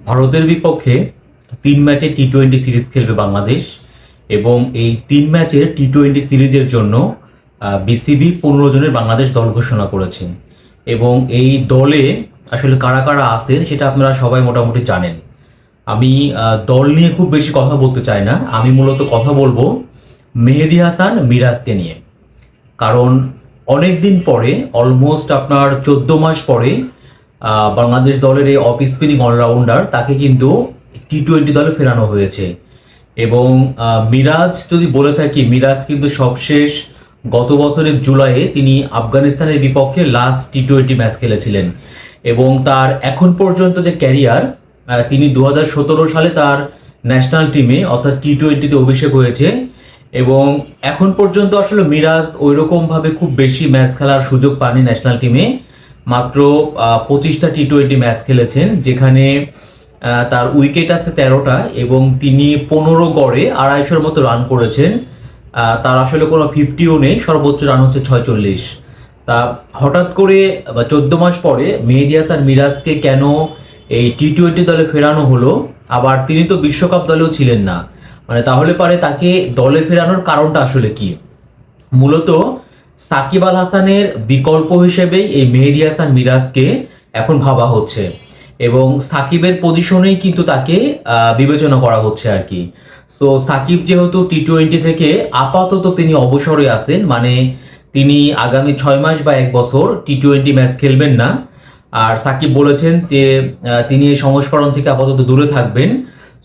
ভারতের বিপক্ষে 3 ম্যাচের টি-20 সিরিজ খেলবে বাংলাদেশ এবং এই 3 ম্যাচের টি-20 সিরিজের জন্য বিসিবি 15 জনের বাংলাদেশ দল ঘোষণা করেছে এবং এই দলে আসলে কারা কারা আছেন সেটা আপনারা সবাই মোটামুটি জানেন। আমি দল নিয়ে খুব বেশি কথা বলতে চাই না, আমি মূলত কথা বলবো মেহেদী হাসান মিরাজকে নিয়ে। কারণ অনেক দিন পরে, অলমোস্ট আপনার 14 মাস পরে বাংলাদেশ দলের এই অফ স্পিনিং অলরাউন্ডার তাকে কিন্তু টি-20 দলে ফেরানো হয়েছে। এবং মিরাজ যদি বলে থাকি, মিরাজ কিন্তু সবশেষ গত বছরের জুলাইয়ে তিনি আফগানিস্তানের বিপক্ষে লাস্ট টি-20 ম্যাচ খেলেছিলেন এবং তার এখন পর্যন্ত যে ক্যারিয়ার, তিনি 2017 সালে তার ন্যাশনাল টিমে অর্থাৎ টি-20তে অভিষেক হয়েছে এবং এখন পর্যন্ত আসলে মিরাজ ওইরকমভাবে খুব বেশি ম্যাচ খেলার সুযোগ পাননি ন্যাশনাল টিমে। মাত্র 25টা টি-20 ম্যাচ খেলেছেন, যেখানে তার উইকেট আছে 13টা এবং তিনি 15 গড়ে 250-র মতো রান করেছেন। তার আসলে কোনো 50ও নেই, সর্বোচ্চ রান হচ্ছে 46। তা হঠাৎ করে 14 মাস পরে মেহেদী হাসান মিরাজকে কেন এই টি-20 দলে ফেরানো হলো? আবার তিনি তো বিশ্বকাপ দলেও ছিলেন না, মানে তাহলে পারে তাকে দলে ফেরানোর কারণটা আসলে কি? মূলত সাকিব আল হাসানের বিকল্প হিসেবেই এই মেহেদী হাসান মিরাজকে এখন ভাবা হচ্ছে এবং সাকিবের পজিশনেই কিন্তু তাকে বিবেচনা করা হচ্ছে আর কি। সো সাকিব যেহেতু টি-20 থেকে আপাতত তিনি অবসরে আছেন, মানে তিনি আগামী 6 মাস বা 1 বছর টি-20 ম্যাচ খেলবেন না। আর সাকিব বলেছেন যে তিনি এই সংস্করণ থেকে আপাতত দূরে থাকবেন।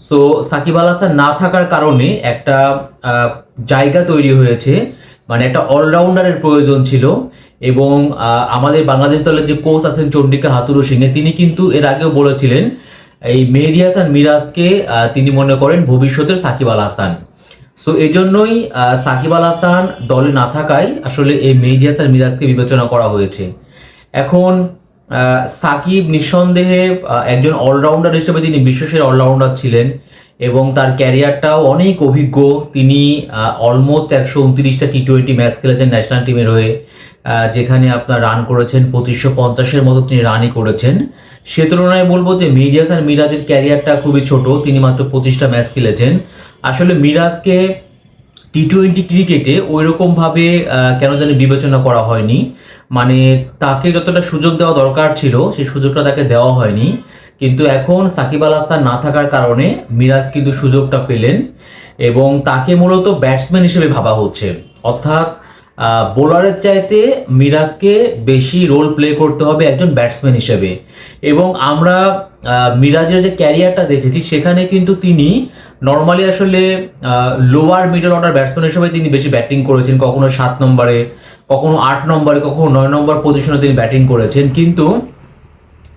সো সাকিব আল হাসান না থাকার কারণে একটা জায়গা তৈরি হয়েছে, মানে একটা অলরাউন্ডারের প্রয়োজন ছিল। এবং আমাদের বাংলাদেশ দলের যে কোচ আছেন চন্ডিকা হাথুরু সিংহে, তিনি কিন্তু এর আগেও বলেছিলেন এই মেহেদী হাসান মিরাজকে তিনি মনে করেন ভবিষ্যতের সাকিব আল হাসান। সো এই জন্যই সাকিব আল হাসান দলে না থাকায় আসলে এই মেহেদী হাসান মিরাজকে বিবেচনা করা হয়েছে। এখন সাকিব নিঃসন্দেহে একজন অলরাউন্ডার হিসেবে তিনি বিশ্বসেরা অলরাউন্ডার ছিলেন এবং তার ক্যারিয়ারটাও অনেক অভিজ্ঞ। তিনি অলমোস্ট 129টা টি-20 ম্যাচ খেলেছেন ন্যাশনাল টিমের হয়ে, যেখানে আপনার রান করেছেন 2550-এর মতো তিনি রানই করেছেন। সে তুলনায় বলবো যে মেহেদী হাসান মিরাজের ক্যারিয়ারটা খুবই ছোট, তিনি মাত্র 25টা ম্যাচ খেলেছেন। আসলে মিরাজকে টি-20 ক্রিকেটে ওই রকমভাবে কেন জানি বিবেচনা করা হয়নি, মানে তাকে যতটা সুযোগ দেওয়া দরকার ছিল সেই সুযোগটা তাকে দেওয়া হয়নি। কিন্তু এখন সাকিব আল হাসান না থাকার কারণে মিরাজ কিন্তু সুযোগটা পেলেন এবং তাকে মূলত ব্যাটসম্যান হিসেবে ভাবা হচ্ছে। অর্থাৎ বোলারের চাইতে মিরাজকে বেশি রোল প্লে করতে হবে একজন ব্যাটসম্যান হিসেবে। এবং আমরা মিরাজের যে ক্যারিয়ারটা দেখেছি সেখানে কিন্তু তিনি নর্মালি আসলে লোয়ার মিডল অর্ডার ব্যাটসম্যান হিসেবে তিনি বেশি ব্যাটিং করেছেন, কখনো 7 নম্বরে, কখনো 8 নম্বরে, কখনো 9 নম্বর পজিশনে তিনি ব্যাটিং করেছেন। কিন্তু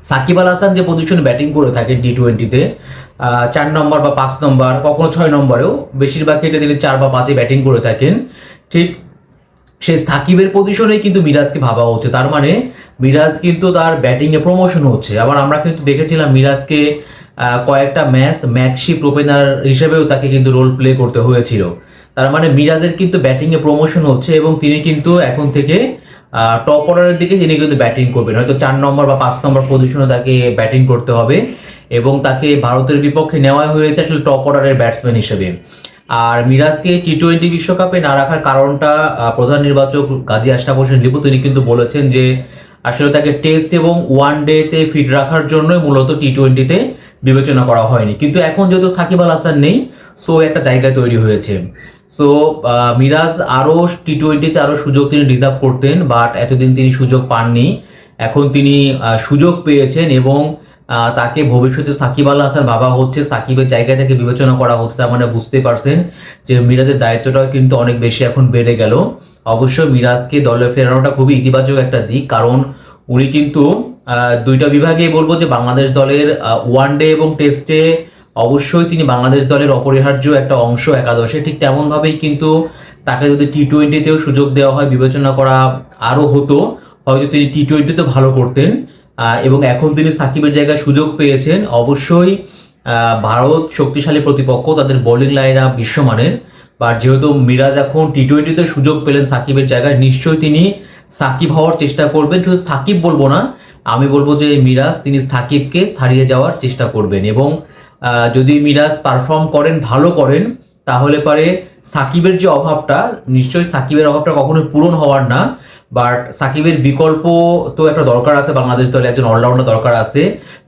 সাকিব আল হাসান যে পজিশনে ব্যাটিং করে থাকেন টি-20তে 4 নম্বর বা 5 নম্বর, কখনো 6 নম্বরেও, বেশিরভাগ ক্ষেত্রে তিনি 4 বা 5-এ ব্যাটিং করে থাকেন। ঠিক সেই সাকিবের পজিশনেই কিন্তু মিরাজকে ভাবা হচ্ছে, তার মানে মিরাজ কিন্তু তার ব্যাটিংয়ে প্রমোশন হচ্ছে। আবার আমরা কিন্তু দেখেছিলাম মিরাজকে কয়েকটা ম্যাচ ম্যাকশিপ ওপেনার হিসেবেও তাকে কিন্তু রোল প্লে করতে হয়েছিল। তার মানে মিরাজের কিন্তু ব্যাটিংয়ে প্রমোশন হচ্ছে এবং তিনি কিন্তু এখন থেকে টপ অর্ডারের দিকে তিনি কিন্তু ব্যাটিং করবেন, হয়তো 4 নম্বর বা 5 নম্বর পজিশনে তাকে ব্যাটিং করতে হবে এবং তাকে ভারতের বিপক্ষে নেওয়া হয়েছে আসলে টপ অর্ডারের ব্যাটসম্যান হিসেবে। আর মিরাজকে টি-20 বিশ্বকাপে না রাখার কারণটা প্রধান নির্বাচক গাজী আশরাফ হোসেন লিপু তিনি কিন্তু বলেছেন যে আসলে তাকে টেস্ট এবং ওয়ান ডেতে ফিট রাখার জন্যই মূলত টি-20তে বিবেচনা করা হয়নি। কিন্তু এখন যেহেতু সাকিব আল হাসান নেই, সো একটা জায়গা তৈরি হয়েছে। সো মিরাজ আরও টি-20তে আরও সুযোগ তিনি ডিজার্ভ করতেন, বাট এতদিন তিনি সুযোগ পাননি। এখন তিনি সুযোগ পেয়েছেন এবং তাকে ভবিষ্যতে সাকিব আল হাসান ভাবা হচ্ছে, সাকিবের জায়গা থেকে বিবেচনা করা হচ্ছে। তার মানে বুঝতে পারছেন যে মিরাজের দায়িত্বটাও কিন্তু অনেক বেশি এখন বেড়ে গেল। অবশ্য মিরাজকে দলে ফেরানোটা খুবই ইতিবাচক একটা দিক, কারণ উনি কিন্তু দুইটা বিভাগেই বলবো যে বাংলাদেশ দলের ওয়ান ডে এবং টেস্টে অবশ্যই তিনি বাংলাদেশ দলের অপরিহার্য একটা অংশ একাদশে। ঠিক তেমনভাবেই কিন্তু তাকে যদি টি-20তেও সুযোগ দেওয়া হয় বিবেচনা করা আরও হতো, হয়তো তিনি টি-20তে ভালো করতেন। এবং এখন তিনি সাকিবের জায়গায় সুযোগ পেয়েছেন। অবশ্যই ভারত শক্তিশালী প্রতিপক্ষ, তাদের বোলিং লাইন আপ বিশ্বমানের, বাট যেহেতু মিরাজ এখন টি-20তে সুযোগ পেলেন সাকিবের জায়গায়, নিশ্চয়ই তিনি সাকিব হওয়ার চেষ্টা করবেন। শুধু সাকিব বলবো না, আমি বলবো যে মিরাজ তিনি সাকিবকে ছাড়িয়ে যাওয়ার চেষ্টা করবেন, এবং যদি মিরাজ পারফর্ম করেন, ভালো করেন, তাহলে পরে সাকিবের যে অভাবটা, নিশ্চয়ই সাকিবের অভাবটা কখনোই পূরণ হওয়ার না, বাট সাকিবের বিকল্প তো একটা দরকার আছে, বাংলাদেশ দলে একজন অলরাউন্ডার দরকার আছে।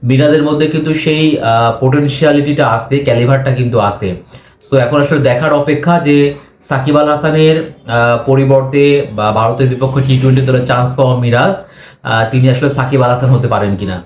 মিরাজের মধ্যে কিন্তু সেই পোটেনশিয়ালিটিটা আছে, ক্যালিভারটা কিন্তু আছে। সো এখন আসলে দেখার অপেক্ষা যে সাকিব আল হাসানের পরিবর্তে বা ভারতের বিপক্ষে টি-20 দলে চান্স পাওয়া মিরাজ তিনি আসলে সাকিব আল হাসান হতে পারেন কিনা।